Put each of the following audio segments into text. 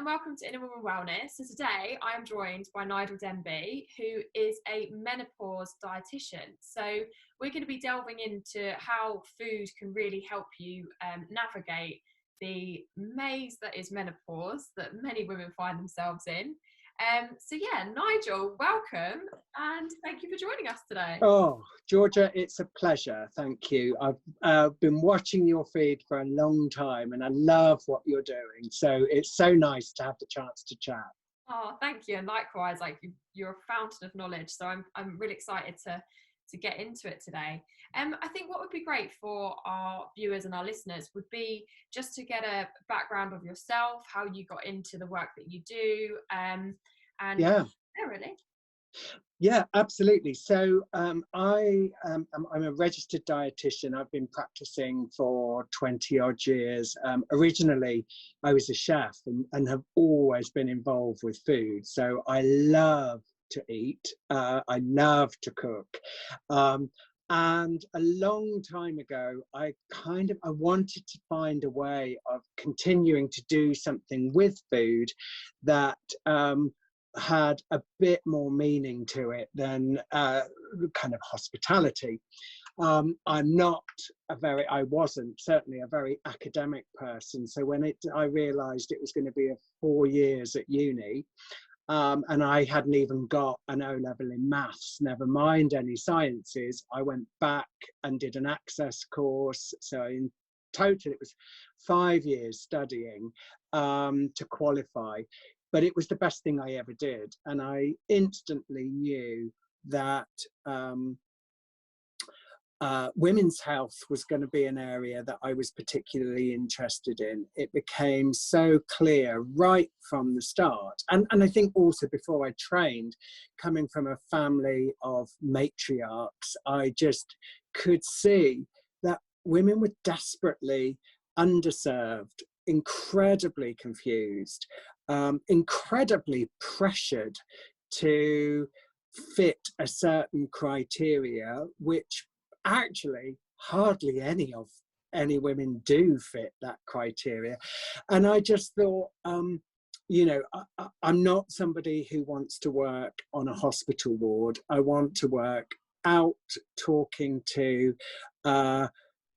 welcome to Inner Woman Wellness. So today I am joined by Nigel Denby, who is a menopause dietitian. So we're going to be delving into how food can really help you navigate the maze that is menopause that many women find themselves in. So yeah, Nigel, welcome and thank you for joining us today. Oh, Georgia, it's a pleasure. Thank you. I've been watching your feed for a long time and I love what you're doing. So it's so nice to have the chance to chat. Oh, thank you. And likewise, you're a fountain of knowledge. So I'm really excited to get into it today. I think what would be great for our viewers and our listeners would be just to get a background of yourself, how you got into the work that you do, and yeah, really. Yeah, absolutely. So I'm a registered dietitian. I've been practicing for 20 odd years. Originally, I was a chef and have always been involved with food. So I love to eat. I love to cook. And a long time ago, I wanted to find a way of continuing to do something with food that had a bit more meaning to it than kind of hospitality. I wasn't certainly a very academic person. So when I realized it was going to be 4 years at uni, and I hadn't even got an O-level in maths, never mind any sciences, I went back and did an access course. So in total, it was 5 years studying to qualify. But it was the best thing I ever did. And I instantly knew that women's health was going to be an area that I was particularly interested in. It became so clear right from the start. And I think also before I trained, coming from a family of matriarchs, I just could see that women were desperately underserved, incredibly confused, incredibly pressured to fit a certain criteria, which actually hardly any women do fit that criteria. And I just thought, I'm not somebody who wants to work on a hospital ward. I want to work out talking to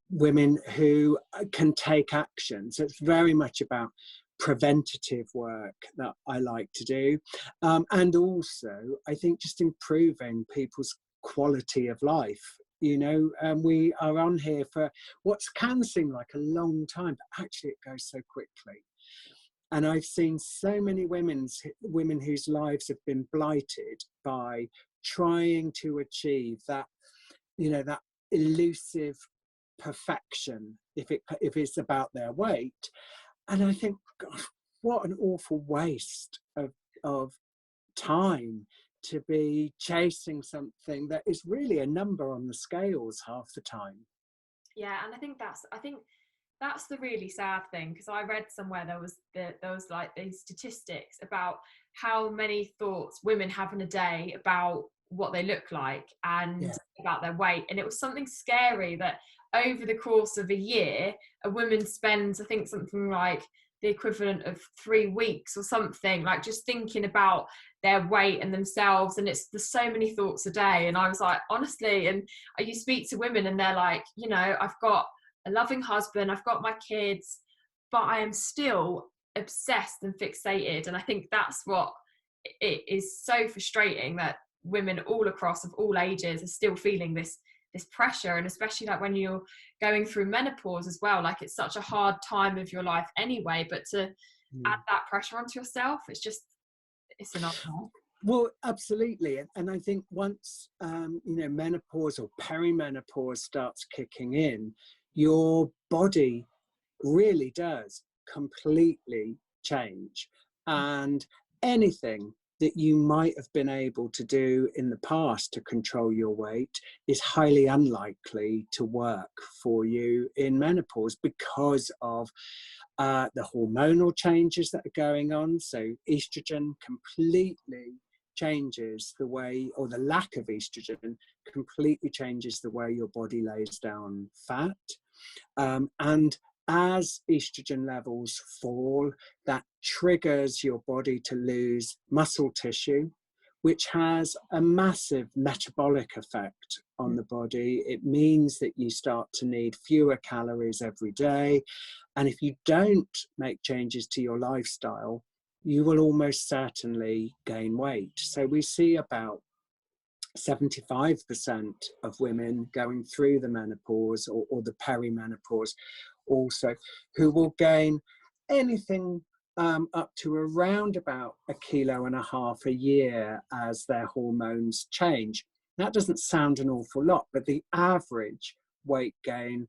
women who can take action. So it's very much about preventative work that I like to do. And also, I think just improving people's quality of life. We are on here for what can seem like a long time, but actually it goes so quickly. And I've seen so many women whose lives have been blighted by trying to achieve that, that elusive perfection if it's about their weight. And I think, gosh, what an awful waste of time to be chasing something that is really a number on the scales half the time. Yeah, and I think that's the really sad thing, because I read somewhere there was like these statistics about how many thoughts women have in a day about what they look like and about their weight, and it was something scary that over the course of a year a woman spends, I think, something like the equivalent of 3 weeks or something, like just thinking about their weight and themselves, and there's so many thoughts a day. And I was like, honestly, and you speak to women and they're like, I've got a loving husband, I've got my kids, but I am still obsessed and fixated. And I think that's what it is so frustrating, that women all across of all ages are still feeling this pressure. And especially like when you're going through menopause as well, like it's such a hard time of your life anyway, but to add that pressure onto yourself, it's an awful. Well, absolutely. And I think once menopause or perimenopause starts kicking in, your body really does completely change, and anything that you might have been able to do in the past to control your weight is highly unlikely to work for you in menopause because of the hormonal changes that are going on. So estrogen completely changes the way, or the lack of estrogen completely changes the way your body lays down fat. And as estrogen levels fall, that triggers your body to lose muscle tissue, which has a massive metabolic effect on the body. It means that you start to need fewer calories every day. And if you don't make changes to your lifestyle, you will almost certainly gain weight. So we see about 75% of women going through the menopause or the perimenopause also, who will gain anything up to around about 1.5 kilos a year as their hormones change. That doesn't sound an awful lot, but the average weight gain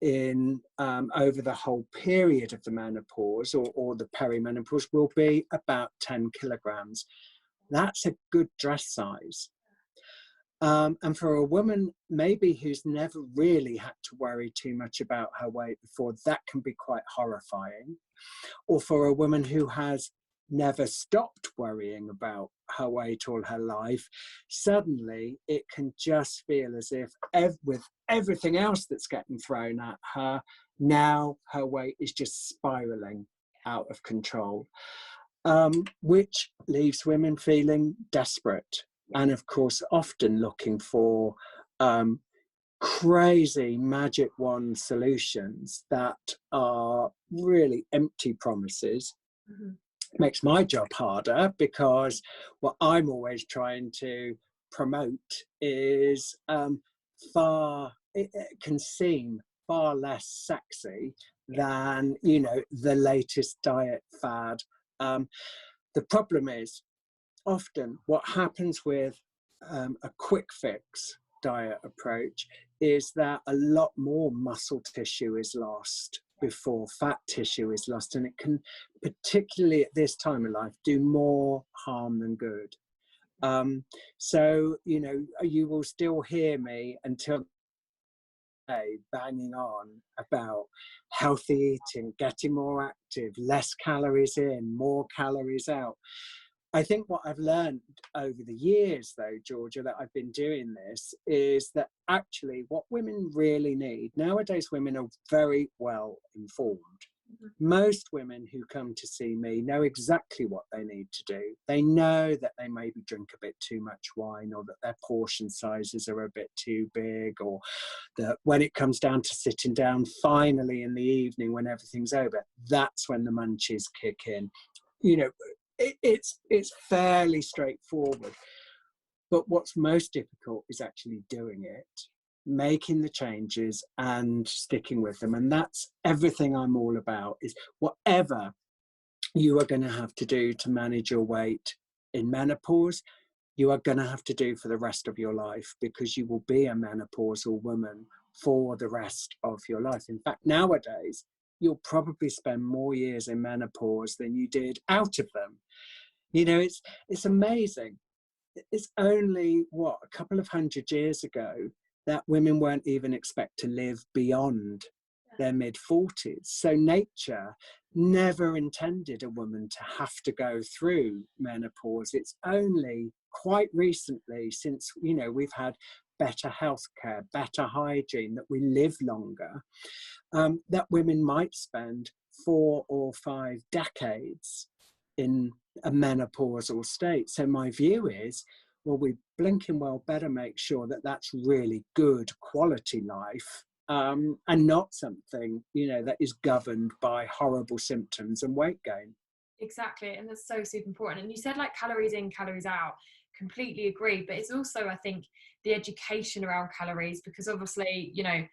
in over the whole period of the menopause or the perimenopause will be about 10 kilograms. That's a good dress size. And for a woman, maybe who's never really had to worry too much about her weight before, that can be quite horrifying. Or for a woman who has never stopped worrying about her weight all her life, suddenly it can just feel as if with everything else that's getting thrown at her, now her weight is just spiraling out of control, which leaves women feeling desperate. And of course, often looking for crazy magic wand solutions that are really empty promises. Mm-hmm. Makes my job harder, because what I'm always trying to promote is it can seem far less sexy than, you know, the latest diet fad. The problem is, often what happens with a quick fix diet approach is that a lot more muscle tissue is lost before fat tissue is lost, and it can, particularly at this time of life, do more harm than good. So, you know, you will still hear me until banging on about healthy eating, getting more active, less calories in, more calories out. I think what I've learned over the years, though, Georgia, that I've been doing this, is that actually what women really need, nowadays women are very well informed. Most women who come to see me know exactly what they need to do. They know that they maybe drink a bit too much wine, or that their portion sizes are a bit too big, or that when it comes down to sitting down finally in the evening when everything's over, that's when the munchies kick in. You know, it's fairly straightforward. But what's most difficult is actually doing it, making the changes and sticking with them. And that's everything I'm all about, is whatever you are going to have to do to manage your weight in menopause, you are going to have to do for the rest of your life, because you will be a menopausal woman for the rest of your life. In fact, nowadays, you'll probably spend more years in menopause than you did out of them. You know, it's amazing. It's only, what, a couple of 100 years ago that women weren't even expected to live beyond their mid-40s. So nature never intended a woman to have to go through menopause. It's only quite recently, since, you know, we've had better healthcare, better hygiene, that we live longer, that women might spend 4 or 5 decades in a menopausal state. So my view is, well, we blinking well better make sure that that's really good quality life, and not something, you know, that is governed by horrible symptoms and weight gain. Exactly, and that's so super important. And you said like calories in, calories out. Completely agree. But it's also, I think, the education around calories, because obviously, you know,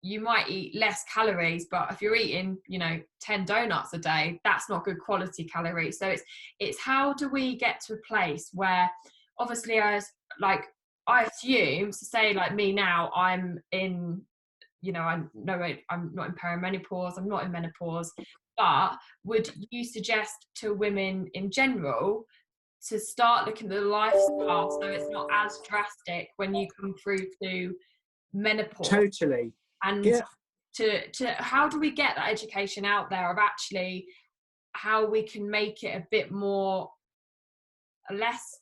you might eat less calories, but if you're eating, you know, 10 donuts a day, that's not good quality calories. So it's how do we get to a place where, obviously, as like, I assume, to say like me now, I'm in, you know, I'm not in perimenopause, I'm not in menopause, but would you suggest to women in general to start looking at the lifestyle so it's not as drastic when you come through to menopause? Totally. And Yeah. to how do we get that education out there of actually how we can make it a bit more less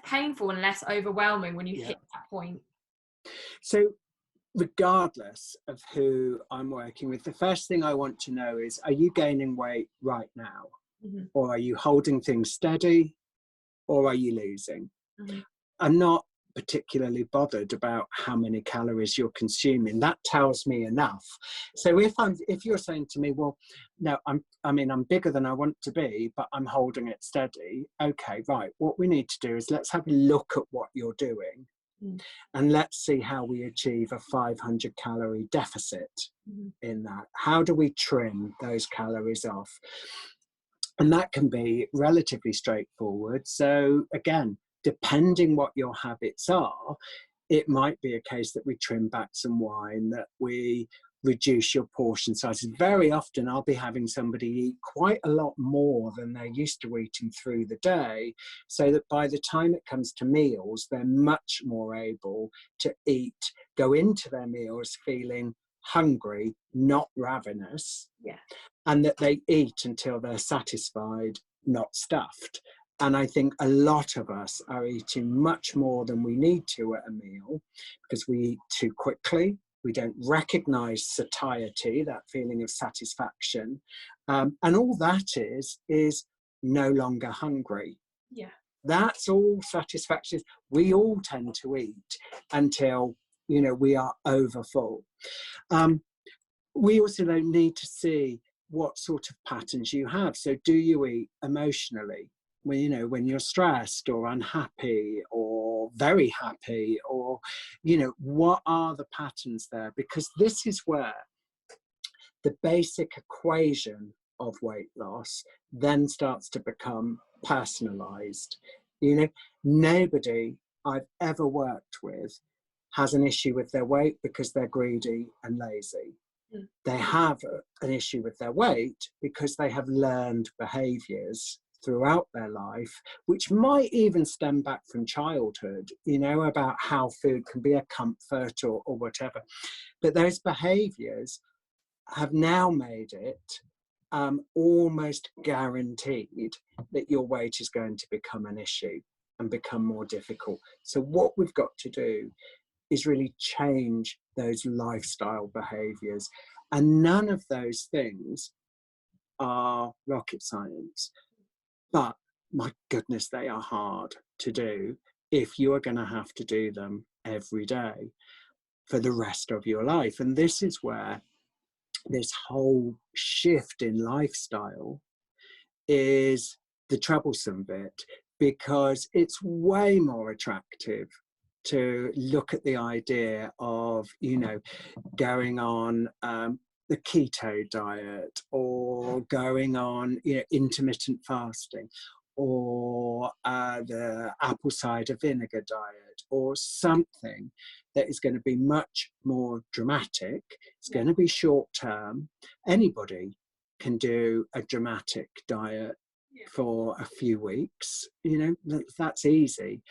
painful and less overwhelming when you hit that point? So regardless of who I'm working with, the first thing I want to know is, are you gaining weight right now? Mm-hmm. Or are you holding things steady? Or are you losing? Mm-hmm. I'm not particularly bothered about how many calories you're consuming. That tells me enough. So if you're saying to me, well, no, I'm bigger than I want to be, but I'm holding it steady. Okay, right. What we need to do is let's have a look at what you're doing, and let's see how we achieve a 500 calorie deficit in that. How do we trim those calories off? And that can be relatively straightforward. So again, depending what your habits are, it might be a case that we trim back some wine, that we reduce your portion sizes. Very often I'll be having somebody eat quite a lot more than they're used to eating through the day, so that by the time it comes to meals, they're much more able to eat, go into their meals feeling hungry, not ravenous. Yeah. And that they eat until they're satisfied, not stuffed. And I think a lot of us are eating much more than we need to at a meal, because we eat too quickly. We don't recognize satiety, that feeling of satisfaction. And all that is no longer hungry. Yeah. That's all satisfaction. We all tend to eat until, we are over full. We also don't need to see what sort of patterns you have. So do you eat emotionally when you're stressed or unhappy or very happy, or what are the patterns there? Because this is where the basic equation of weight loss then starts to become personalized. Nobody I've ever worked with has an issue with their weight because they're greedy and lazy. They have an issue with their weight because they have learned behaviors throughout their life, which might even stem back from childhood, about how food can be a comfort or whatever. But those behaviors have now made it almost guaranteed that your weight is going to become an issue and become more difficult. So what we've got to do is really change those lifestyle behaviors. And none of those things are rocket science. But my goodness, they are hard to do if you are going to have to do them every day for the rest of your life. And this is where this whole shift in lifestyle is the troublesome bit, because it's way more attractive to look at the idea of, going on the keto diet, or going on, intermittent fasting, or the apple cider vinegar diet, or something that is going to be much more dramatic. It's going to be short term. Anybody can do a dramatic diet for a few weeks, that's easy.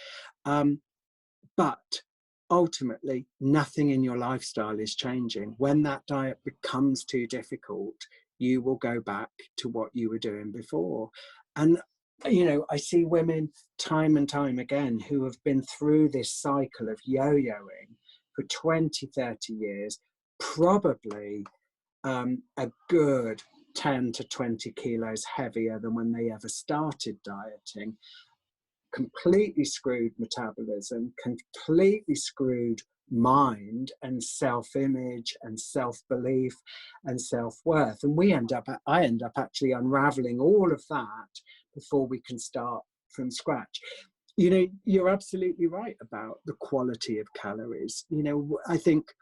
But ultimately, nothing in your lifestyle is changing. When that diet becomes too difficult, you will go back to what you were doing before. And, I see women time and time again who have been through this cycle of yo-yoing for 20, 30 years, probably a good 10 to 20 kilos heavier than when they ever started dieting. Completely screwed metabolism, completely screwed mind and self-image and self-belief and self-worth. And I end up actually unraveling all of that before we can start from scratch. You're absolutely right about the quality of calories. I think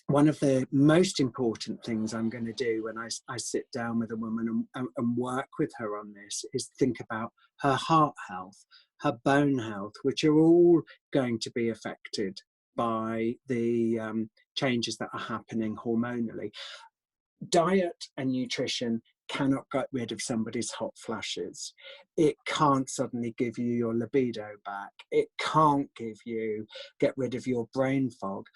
one of the most important things I'm going to do when I sit down with a woman and work with her on this is think about her heart health, her bone health, which are all going to be affected by the changes that are happening hormonally. Diet and nutrition cannot get rid of somebody's hot flashes. It can't suddenly give you your libido back. It can't get rid of your brain fog.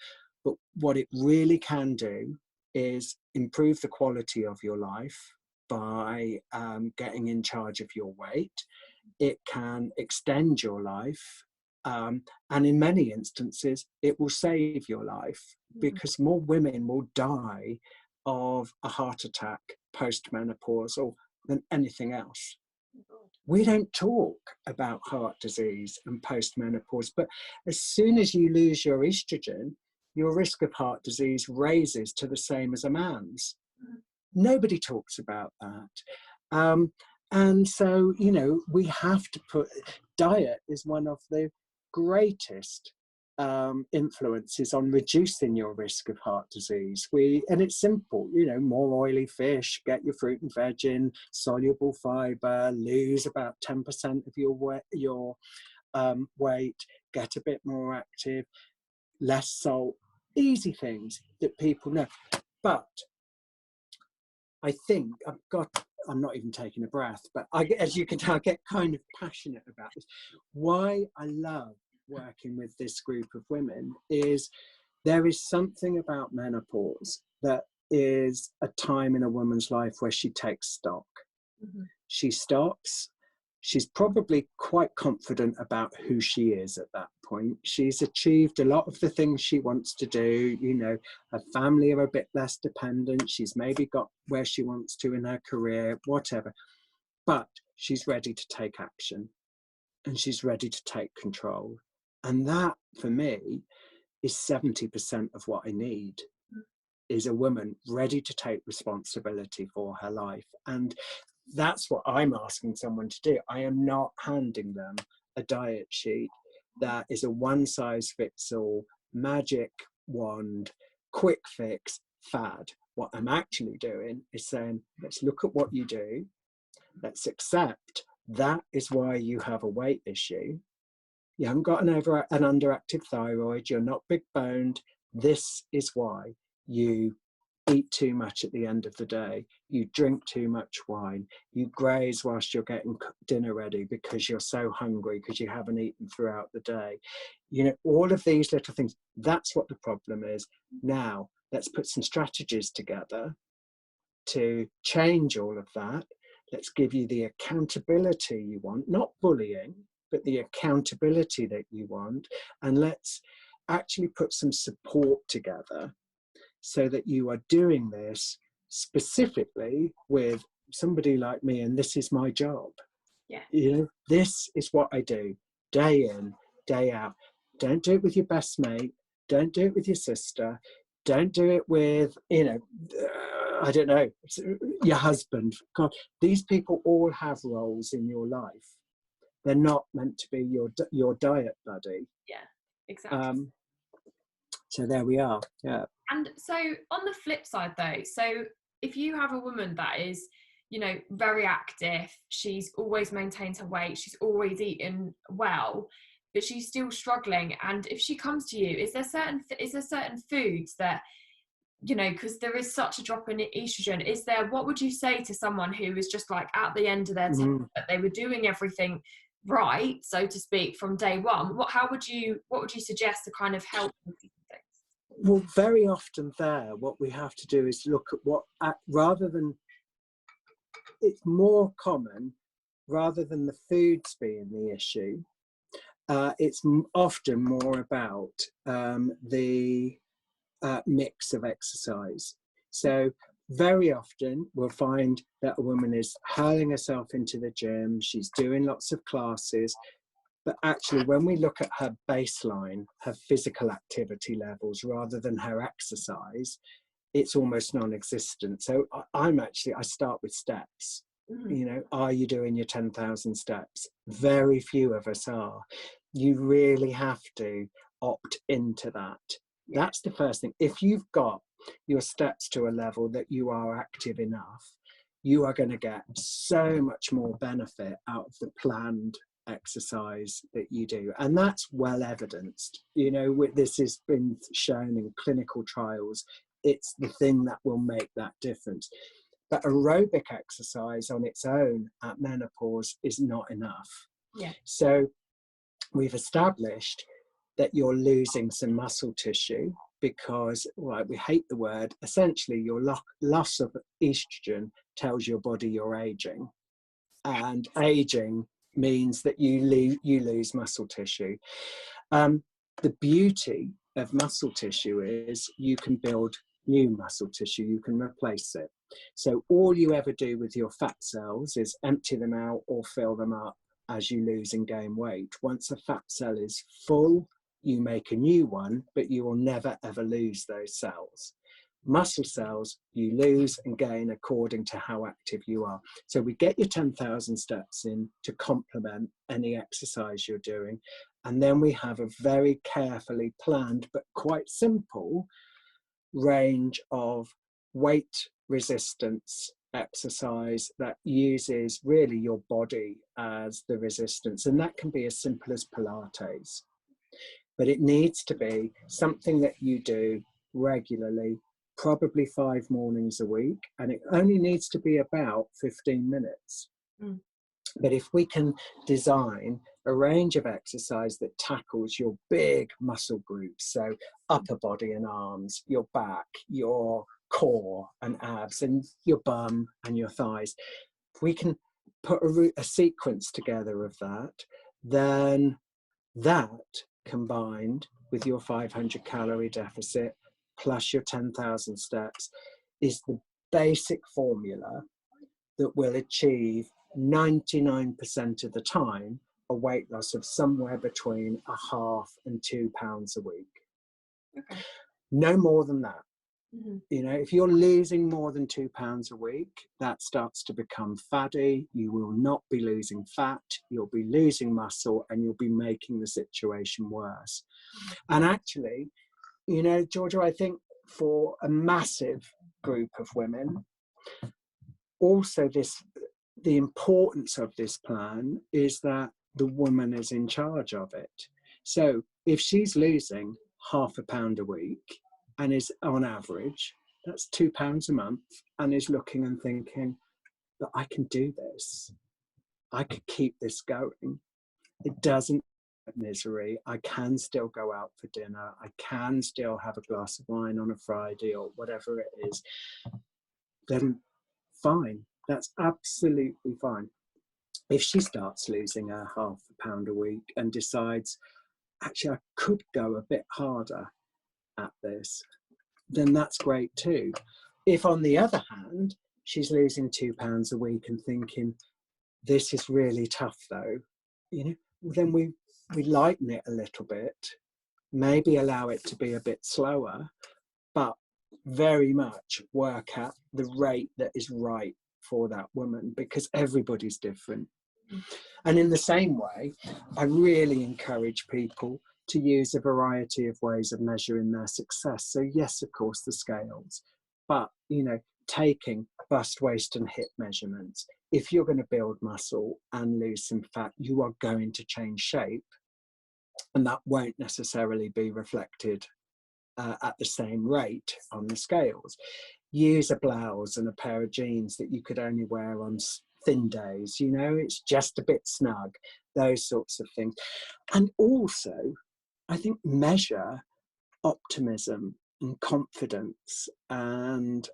But what it really can do is improve the quality of your life by getting in charge of your weight. It can extend your life And in many instances, it will save your life, because more women will die of a heart attack post-menopausal than anything else. We don't talk about heart disease and post-menopause, but as soon as you lose your estrogen, your risk of heart disease raises to the same as a man's. Nobody talks about that. And so, you know, we have to put, diet is one of the greatest influences on reducing your risk of heart disease. And it's simple, you know, more oily fish, get your fruit and veg in, soluble fiber, lose about 10% of your weight, get a bit more active, less salt, easy things that people know. But I think I'm not even taking a breath, but as you can tell, I get kind of passionate about this. Why I love working with this group of women is there is something about menopause that is a time in a woman's life where she takes stock. She stops. She's probably quite confident about who she is at that point. She's achieved a lot of the things she wants to do. You know, her family are a bit less dependent. She's maybe got where she wants to in her career, whatever. But she's ready to take action, and she's ready to take control. And that, for me, is 70% of what I need, is a woman ready to take responsibility for her life. And that's what I'm asking someone to do. I am not handing them a diet sheet that is a one-size-fits-all, magic wand, quick fix, fad. What I'm actually doing is saying, let's look at what you do. Let's accept that is why you have a weight issue. You haven't got an underactive thyroid. You're not big boned. This is why you eat too much at the end of the day. You drink too much wine. You graze whilst you're getting dinner ready because you're so hungry because you haven't eaten throughout the day. You know, all of these little things, that's what the problem is. Now, let's put some strategies together to change all of that. Let's give you the accountability you want, not bullying, but the accountability that you want. And let's actually put some support together so that you are doing this specifically with somebody like me, and this is my job. Yeah. You know, this is what I do day in, day out. Don't do it with your best mate. Don't do it with your sister. Don't do it with, you know, I don't know, your husband. God, these people all have roles in your life. They're not meant to be your diet buddy. Yeah, exactly. So there we are. Yeah. And so on the flip side though, so if you have a woman that is, you know, very active, she's always maintained her weight, she's always eaten well, but she's still struggling, and if she comes to you, is there certain foods that, you know, because there is such a drop in estrogen, what would you say to someone who is just like at the end of their tether, that they were doing everything right, so to speak, from day one? What would you suggest to kind of help with these things? Well, very often what we have to do is look at rather than, it's more common, rather than the foods being the issue, it's often more about the mix of exercise. So very often we'll find that a woman is hurling herself into the gym, she's doing lots of classes, but actually when we look at her baseline, her physical activity levels, rather than her exercise, it's almost non-existent. So I start with steps. You know, are you doing your 10,000 steps? Very few of us are. You really have to opt into that. That's the first thing. If you've got your steps to a level that you are active enough, you are going to get so much more benefit out of the planned exercise that you do. And that's well evidenced. You know, this has been shown in clinical trials. It's the thing that will make that difference. But aerobic exercise on its own at menopause is not enough. Yeah. So we've established that you're losing some muscle tissue because, well, we hate the word, essentially your loss of estrogen tells your body you're aging. And aging means that you lose muscle tissue. The beauty of muscle tissue is you can build new muscle tissue, you can replace it. So all you ever do with your fat cells is empty them out or fill them up as you lose and gain weight. Once a fat cell is full, you make a new one, but you will never ever lose those cells. Muscle cells you lose and gain according to how active you are. So we get your 10,000 steps in to complement any exercise you're doing. And then we have a very carefully planned but quite simple range of weight resistance exercise that uses really your body as the resistance. And that can be as simple as Pilates. But it needs to be something that you do regularly, probably 5 mornings a week, and it only needs to be about 15 minutes. But if we can design a range of exercise that tackles your big muscle groups, so upper body and arms, your back, your core and abs, and your bum and your thighs, if we can put a sequence together of that, then that combined with your 500 calorie deficit plus your 10,000 steps is the basic formula that will achieve 99% of the time a weight loss of somewhere between 1/2 and 2 pounds a week. Okay. No more than that. Mm-hmm. You know, if you're losing more than 2 pounds a week, that starts to become faddy. You will not be losing fat, you'll be losing muscle, and you'll be making the situation worse. And actually, you know, Georgia, I think for a massive group of women, also the importance of this plan is that the woman is in charge of it. So if she's losing 1/2 pound a week and is on average, that's 2 pounds a month, and is looking and thinking, but I can do this. I could keep this going. It doesn't misery. I can still go out for dinner. I can still have a glass of wine on a Friday or whatever it is. Then fine. That's absolutely fine. If she starts losing her 1/2 pound a week and decides, actually, I could go a bit harder at this, then that's great too. If on the other hand, she's losing 2 pounds a week and thinking, this is really tough though, you know, then we lighten it a little bit, maybe allow it to be a bit slower, but very much work at the rate that is right for that woman, because everybody's different. And in the same way, I really encourage people to use a variety of ways of measuring their success. So yes, of course, the scales, but, you know, taking bust, waist and hip measurements. If you're going to build muscle and lose some fat, you are going to change shape, and that won't necessarily be reflected at the same rate on the scales. Use a blouse and a pair of jeans that you could only wear on thin days, you know, it's just a bit snug, those sorts of things. And also, I think measure optimism and confidence and,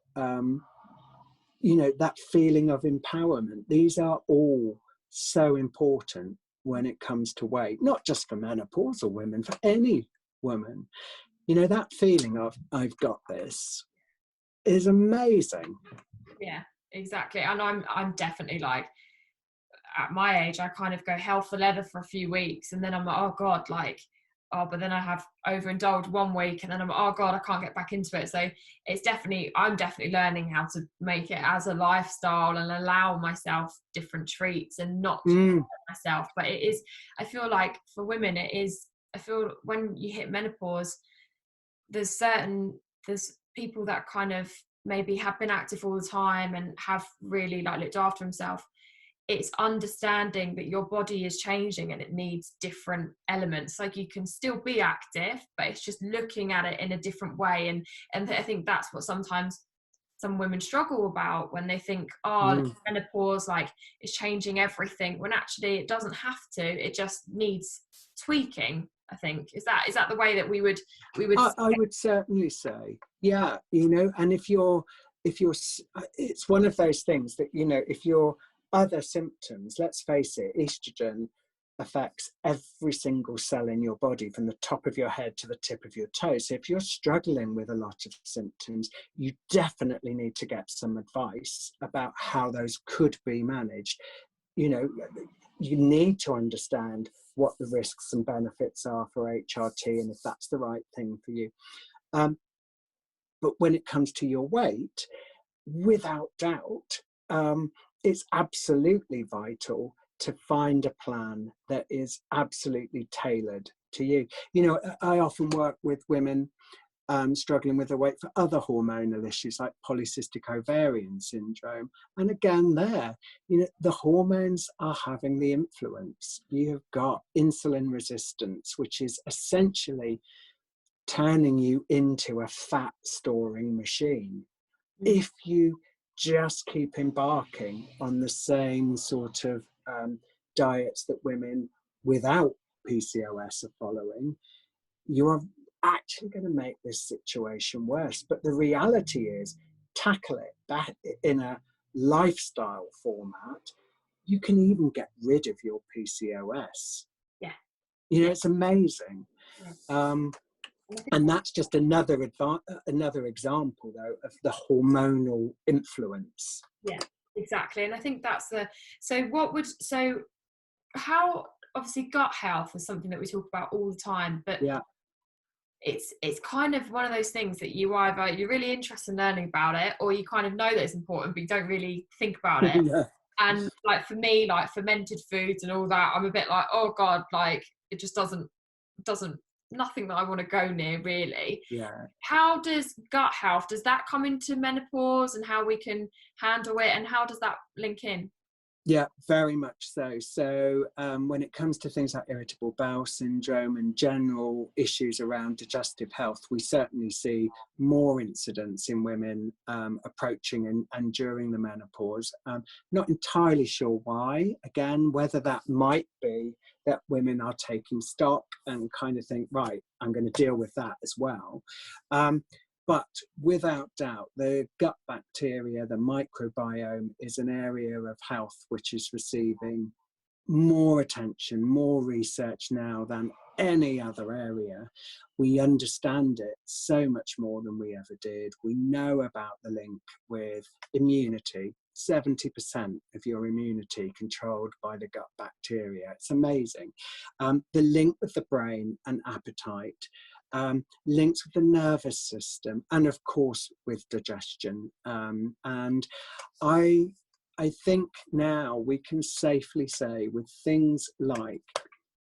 you know, that feeling of empowerment. These are all so important when it comes to weight, not just for menopausal women, for any woman. You know, that feeling of I've got this is amazing. Yeah, exactly. And I'm definitely like, at my age, I kind of go hell for leather for a few weeks, and then I'm like, oh God, like, oh, but then I have overindulged 1 week, and then I'm like, oh God, I can't get back into it. So I'm definitely learning how to make it as a lifestyle and allow myself different treats and not myself. But it is, I feel like for women, I feel when you hit menopause, there's people that kind of maybe have been active all the time and have really like looked after themselves. It's understanding that your body is changing and it needs different elements. Like you can still be active, but it's just looking at it in a different way. And I think that's what sometimes some women struggle about when they think, menopause like is changing everything, when actually it doesn't have to. It just needs tweaking. I think is that the way that we would I would certainly say, yeah, you know, and if you're it's one of those things that, you know, if you're other symptoms, let's face it, estrogen affects every single cell in your body from the top of your head to the tip of your toes. So if you're struggling with a lot of symptoms, you definitely need to get some advice about how those could be managed. You know, you need to understand what the risks and benefits are for HRT and if that's the right thing for you. But when it comes to your weight, without doubt, it's absolutely vital to find a plan that is absolutely tailored to you. You know, I often work with women struggling with their weight for other hormonal issues like polycystic ovarian syndrome. And again, there, you know, the hormones are having the influence. You've got insulin resistance, which is essentially turning you into a fat storing machine. If you just keep embarking on the same sort of diets that women without PCOS are following, you are actually going to make this situation worse. But the reality is, tackle it that in a lifestyle format, you can even get rid of your PCOS. Yeah. You know, it's amazing. Yeah. And that's just another example, though, of the hormonal influence. Yeah, exactly. And I think that's how, obviously gut health is something that we talk about all the time, but Yeah. it's kind of one of those things that you're really interested in learning about it, or you kind of know that it's important, but you don't really think about it. Yeah. And like for me, like fermented foods and all that, I'm a bit like, oh God, like it just doesn't, nothing that I want to go near really. Yeah. How does gut health, does that come into menopause and how we can handle it, and how does that link in? Yeah, very much so. So when it comes to things like irritable bowel syndrome and general issues around digestive health, we certainly see more incidents in women approaching and during the menopause. Not entirely sure why. Again, whether that might be that women are taking stock and kind of think, right, I'm going to deal with that as well. But without doubt, the gut bacteria, the microbiome, is an area of health which is receiving more attention, more research now than any other area. We understand it so much more than we ever did. We know about the link with immunity. 70% of your immunity controlled by the gut bacteria. It's amazing. The link with the brain and appetite. Links with the nervous system, and of course with digestion. And I think now we can safely say, with things like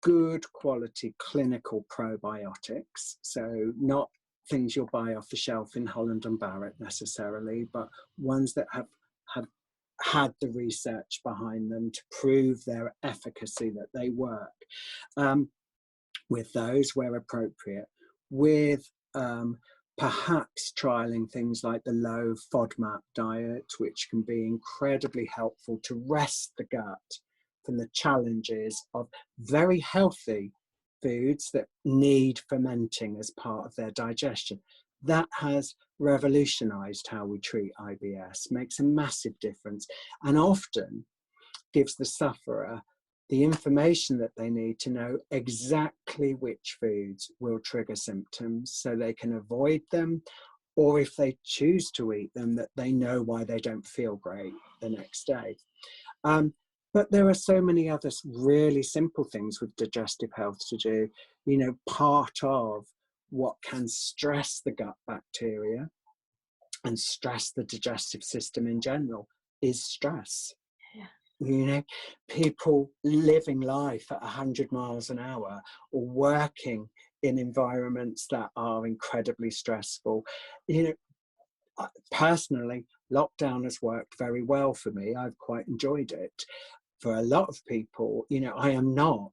good quality clinical probiotics, so not things you'll buy off the shelf in Holland and Barrett necessarily, but ones that have had the research behind them to prove their efficacy, that they work, with those where appropriate, with perhaps trialing things like the low FODMAP diet, which can be incredibly helpful to rest the gut from the challenges of very healthy foods that need fermenting as part of their digestion. That has revolutionized how we treat IBS, makes a massive difference, and often gives the sufferer the information that they need to know exactly which foods will trigger symptoms so they can avoid them, or if they choose to eat them, that they know why they don't feel great the next day. But there are so many other really simple things with digestive health to do. You know, part of what can stress the gut bacteria and stress the digestive system in general is stress. Yeah. You know, people living life at 100 miles an hour or working in environments that are incredibly stressful. You know, personally, lockdown has worked very well for me. I've quite enjoyed it. For a lot of people, you know, I am not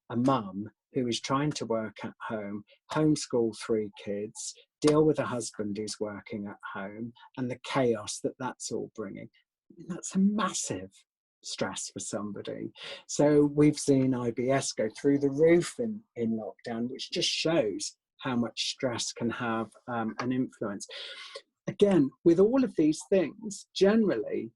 a mum who is trying to work at home, homeschool 3 kids, deal with a husband who's working at home, and the chaos that that's all bringing. That's a massive stress for somebody. So we've seen IBS go through the roof in lockdown, which just shows how much stress can have an influence. Again, with all of these things, generally,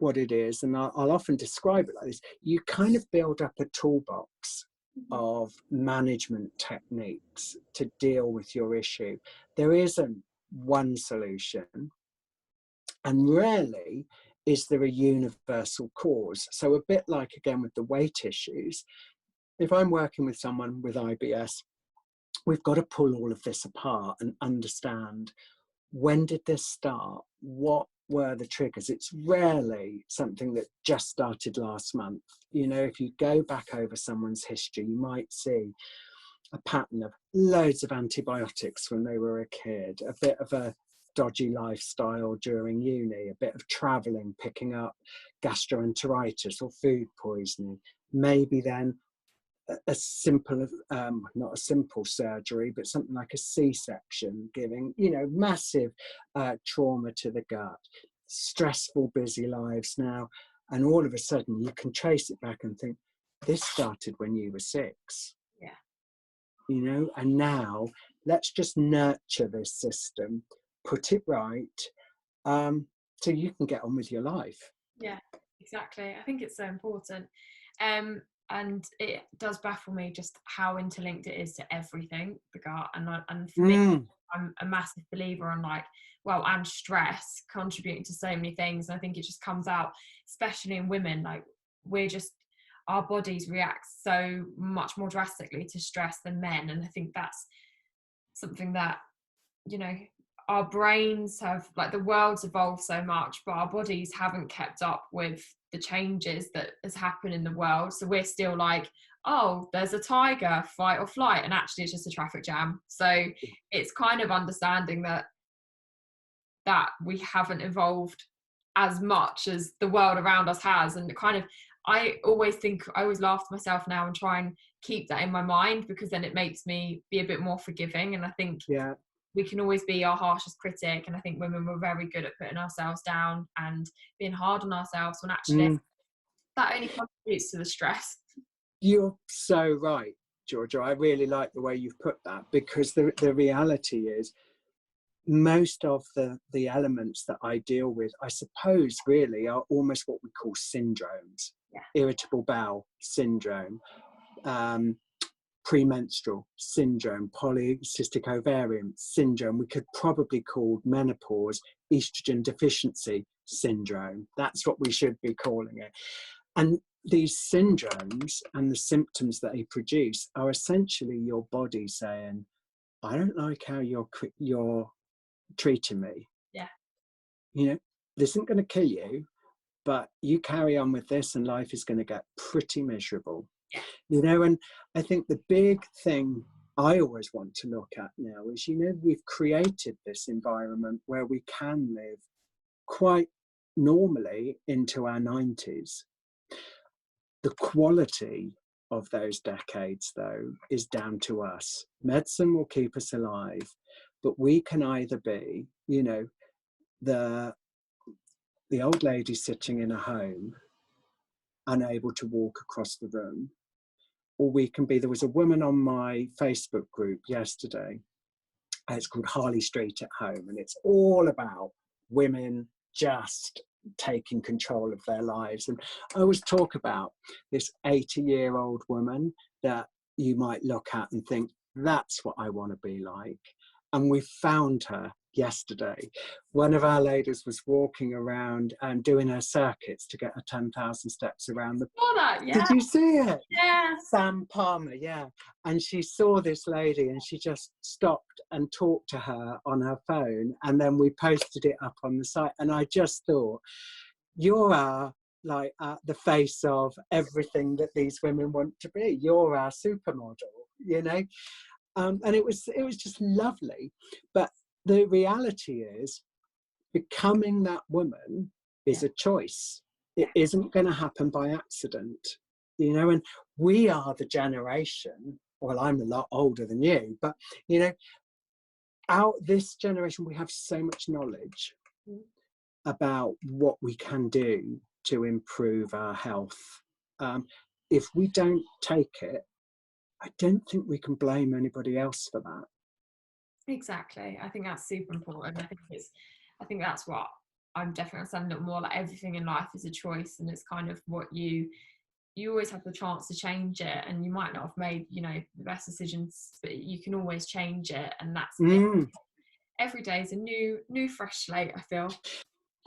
what it is, and I'll often describe it like this. You kind of build up a toolbox of management techniques to deal with your issue. There isn't one solution, and rarely is there a universal cause. So a bit like, again, with the weight issues, if I'm working with someone with IBS, we've got to pull all of this apart and understand, when did this start? What were the triggers? It's rarely something that just started last month. You know, if you go back over someone's history, you might see a pattern of loads of antibiotics when they were a kid, a bit of a dodgy lifestyle during uni, a bit of traveling, picking up gastroenteritis or food poisoning. Maybe then a simple, not a simple surgery, but something like a C-section, giving, you know, massive trauma to the gut, stressful, busy lives now. And all of a sudden you can trace it back and think, this started when you were 6. Yeah. You know, and now let's just nurture this system, put it right, so you can get on with your life. Yeah, exactly. I think it's so important. And it does baffle me just how interlinked it is to everything, the gut. And for me, I'm a massive believer on and stress contributing to so many things. And I think it just comes out, especially in women, like our bodies react so much more drastically to stress than men. And I think that's something that, you know, our brains have, like, the world's evolved so much, but our bodies haven't kept up with the changes that has happened in the world. So we're still like, oh, there's a tiger, fight or flight, and actually it's just a traffic jam. So it's kind of understanding that we haven't evolved as much as the world around us has. And I always laugh to myself now and try and keep that in my mind, because then it makes me be a bit more forgiving. And I think we can always be our harshest critic, and I think women were very good at putting ourselves down and being hard on ourselves, when actually that only contributes to the stress. You're so right, Georgia. I really like the way you've put that, because the reality is, most of the elements that I deal with, I suppose, really are almost what we call syndromes. Irritable bowel syndrome, premenstrual syndrome, polycystic ovarian syndrome. We could probably call menopause estrogen deficiency syndrome. That's what we should be calling it. And these syndromes and the symptoms that they produce are essentially your body saying, I don't like how you're treating me. Yeah. You know, this isn't going to kill you, but you carry on with this and life is going to get pretty miserable. You know, and I think the big thing I always want to look at now is, you know, we've created this environment where we can live quite normally into our 90s. The quality of those decades, though, is down to us. Medicine will keep us alive, but we can either be, you know, the old lady sitting in a home, unable to walk across the room, or we can be, there was a woman on my Facebook group yesterday, it's called Harley Street at Home, and it's all about women just taking control of their lives. And I always talk about this 80-year-old woman that you might look at and think, that's what I want to be like. And we found her yesterday. One of our ladies was walking around and doing her circuits to get her 10,000 steps around the... Saw that, yeah. Did you see it? Yeah. Sam Palmer, yeah. And she saw this lady and she just stopped and talked to her on her phone, and then we posted it up on the site. And I just thought, you're our, like, the face of everything that these women want to be. You're our supermodel, you know. And it was just lovely. But the reality is, becoming that woman is a choice. It isn't going to happen by accident, you know. And we are the generation, well, I'm a lot older than you, but, you know, this generation, we have so much knowledge about what we can do to improve our health. If we don't take it, I don't think we can blame anybody else for that. Exactly. I think that's super important. I think that's what I'm definitely understanding a little more like everything in life is a choice, and it's kind of what you always have the chance to change it, and you might not have made, you know, the best decisions, but you can always change it, and that's it. Every day is a new fresh slate, I feel.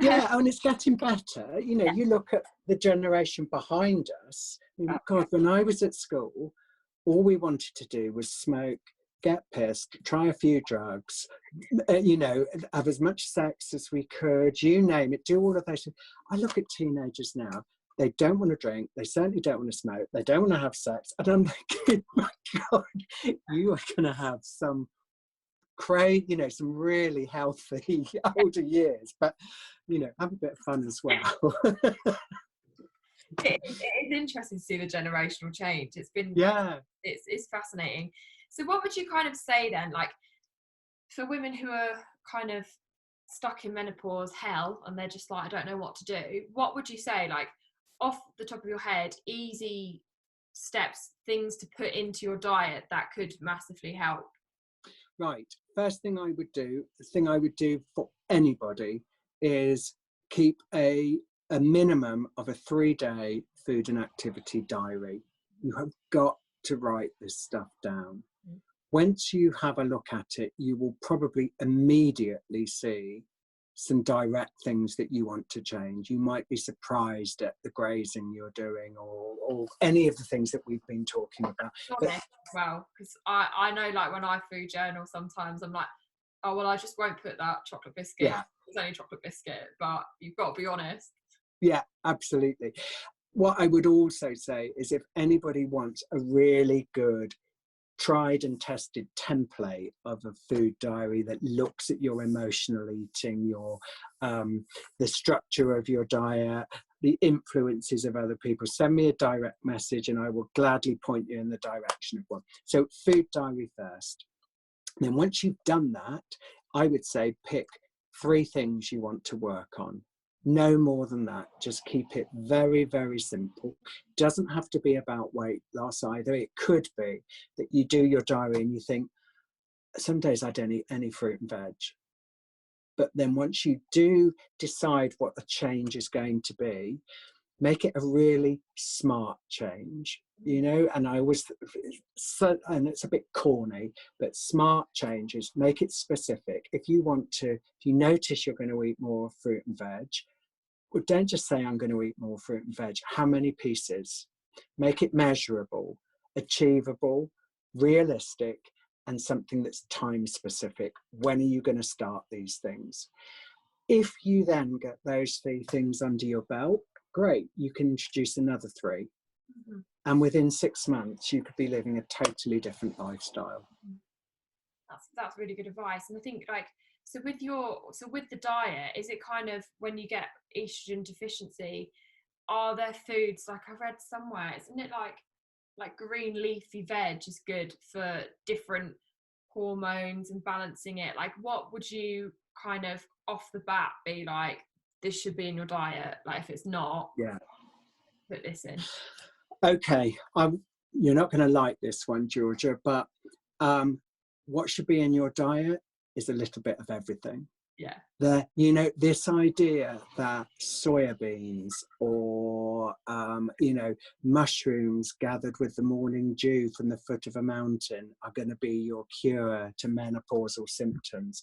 Yeah, and it's getting better. You know, Yeah. you look at the generation behind us. I mean, God, when I was at school, all we wanted to do was smoke, get pissed, try a few drugs, you know, have as much sex as we could, you name it, do all of those things. I look at teenagers now, they don't want to drink, they certainly don't want to smoke, they don't want to have sex. And I'm thinking, my God, you are going to have some you know, some really healthy older years, but, you know, have a bit of fun as well. It is interesting to see the generational change. It's been, it's fascinating. So what would you kind of say then, like, for women who are kind of stuck in menopause hell and they're just like, I don't know what to do, what would you say, like, off the top of your head, easy steps, things to put into your diet that could massively help? Right, first thing I would do, the thing I would do for anybody, is keep a minimum of a 3-day food and activity diary. You have got to write this stuff down. Once you have a look at it, you will probably immediately see some direct things that you want to change. You might be surprised at the grazing you're doing, or any of the things that we've been talking about. Honest as well, because I know, like, when I food journal, sometimes I'm like, oh well, I just won't put that chocolate biscuit. Yeah. It's only chocolate biscuit, but you've got to be honest. Yeah, absolutely. What I would also say is, if anybody wants a really good tried and tested template of a food diary that looks at your emotional eating, your the structure of your diet, the influences of other people, send me a direct message and I will gladly point you in the direction of one. So food diary first. Then once you've done that, I would say pick 3 things you want to work on. No more than that. Just keep it very, very simple. Doesn't have to be about weight loss either. It could be that you do your diary and you think, some days I don't eat any fruit and veg. But then once you do decide what the change is going to be, make it a really smart change, you know. And I always, and it's a bit corny, but smart changes, make it specific. If you notice you're going to eat more fruit and veg, well, don't just say I'm going to eat more fruit and veg. How many pieces? Make it measurable, achievable, realistic, and something that's time specific. When are you going to start these things? If you then get those 3 things under your belt, great, you can introduce another 3. And within 6 months, you could be living a totally different lifestyle. That's really good advice. And I think, like, so with the diet, is it kind of, when you get estrogen deficiency, are there foods, like I read somewhere, isn't it like green leafy veg is good for different hormones and balancing it? Like, what would you kind of off the bat be like, this should be in your diet? Like, if it's not, put this in. Okay, you're not going to like this one, Georgia, but what should be in your diet is a little bit of everything. Yeah. You know, this idea that soya beans or, you know, mushrooms gathered with the morning dew from the foot of a mountain are going to be your cure to menopausal symptoms,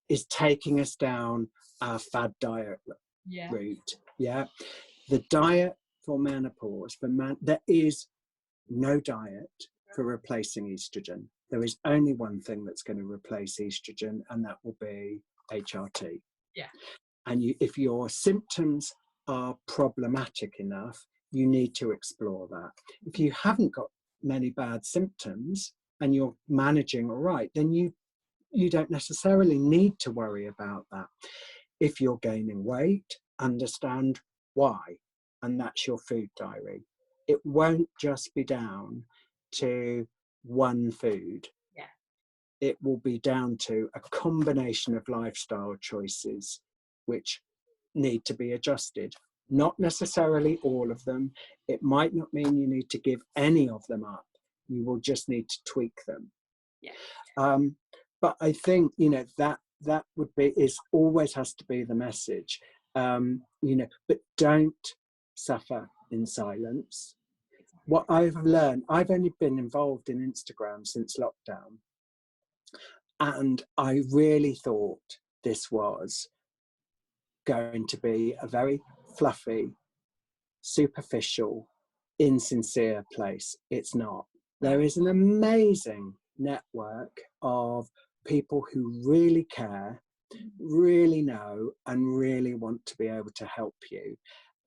is taking us down our fad diet route. Yeah. The diet for menopause, there is no diet for replacing estrogen. There is only one thing that's going to replace estrogen, and that will be HRT. Yeah. And if your symptoms are problematic enough, you need to explore that. If you haven't got many bad symptoms and you're managing all right, then you don't necessarily need to worry about that. If you're gaining weight, understand why, and that's your food diary. It won't just be down to one food. It will be down to a combination of lifestyle choices which need to be adjusted. Not necessarily all of them. It might not mean you need to give any of them up. You will just need to tweak them. But I think, you know, that would be, is always has to be the message. You know, but don't suffer in silence. What I've learned, I've only been involved in Instagram since lockdown, and I really thought this was going to be a very fluffy, superficial, insincere place. It's not. There is an amazing network of people who really care, really know, and really want to be able to help you.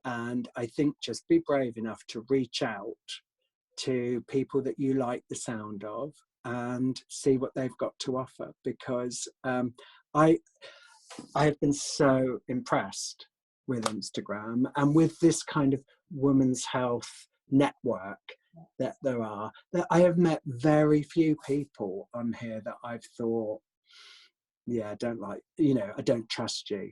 And I think just be brave enough to reach out to people that you like the sound of and see what they've got to offer, because I have been so impressed with Instagram and with this kind of women's health network that there are, that I have met very few people on here that I've thought, yeah, I don't like, you know, I don't trust you.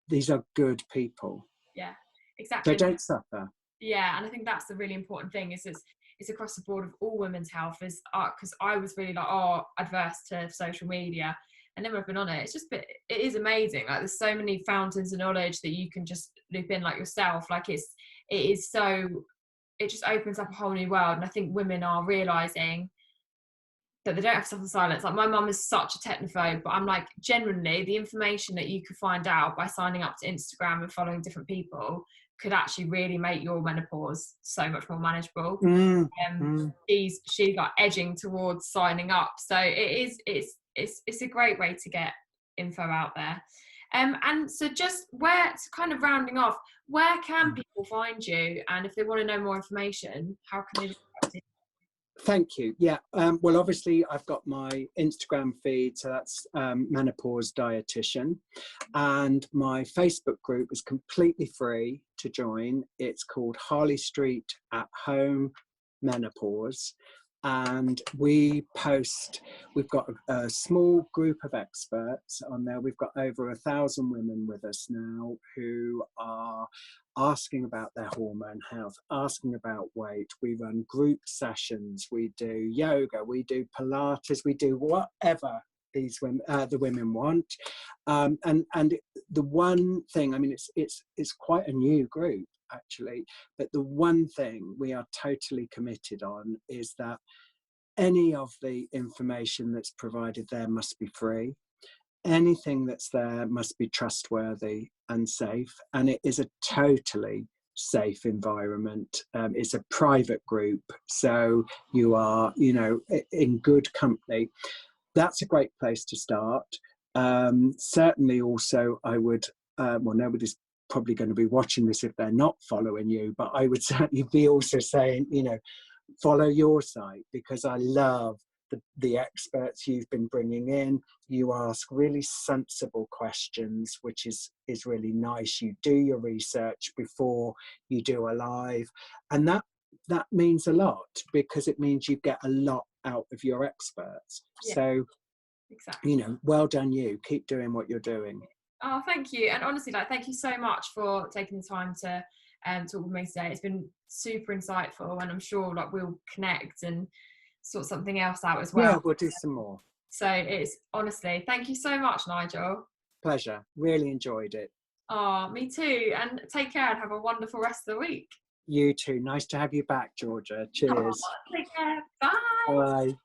These are good people. Yeah, exactly. They don't suffer. Yeah, and I think that's the really important thing, is it's across the board of all women's health, is because I was really like, oh, adverse to social media, and then I've been on it. It's just, it is amazing. Like, there's so many fountains of knowledge that you can just loop in, like yourself. Like, it is so, it just opens up a whole new world. And I think women are realizing that they don't have to suffer silence. Like, my mum is such a technophobe, but I'm like, genuinely, the information that you could find out by signing up to Instagram and following different people could actually really make your menopause so much more manageable. She's like edging towards signing up, so it's a great way to get info out there. And so, just where, to kind of rounding off, where can people find you, and if they want to know more information, how can they do that? Thank you. Yeah. Well, obviously, I've got my Instagram feed, so that's Menopause Dietitian, and my Facebook group is completely free to join. It's called Harley Street at Home Menopause, and we post. We've got a small group of experts on there. We've got over 1,000 women with us now who are asking about their hormone health, asking about weight. We run group sessions, we do yoga, we do Pilates, we do whatever these women, the women want. And the one thing, I mean, it's quite a new group actually, but the one thing we are totally committed on is that any of the information that's provided there must be free. Anything that's there must be trustworthy and safe, and it is a totally safe environment. It's a private group, so you are, you know, in good company. That's a great place to start. Certainly also I would, well, nobody's probably going to be watching this if they're not following you, but I would certainly be also saying, you know, follow your site, because I love the experts you've been bringing in. You ask really sensible questions, which is really nice. You do your research before you do a live, and that means a lot, because it means you get a lot out of your experts. Yeah, so exactly. you know, well done, you keep doing what you're doing. Oh, thank you. And honestly, like, thank you so much for taking the time to talk with me today. It's been super insightful, and I'm sure like we'll connect and sort something else out as well. Yeah, we'll do some more. So it's, honestly, thank you so much, Nigel. Pleasure. Really enjoyed it. Oh, me too. And take care and have a wonderful rest of the week. You too. Nice to have you back, Georgia. Cheers. Oh, take care. Bye. Bye.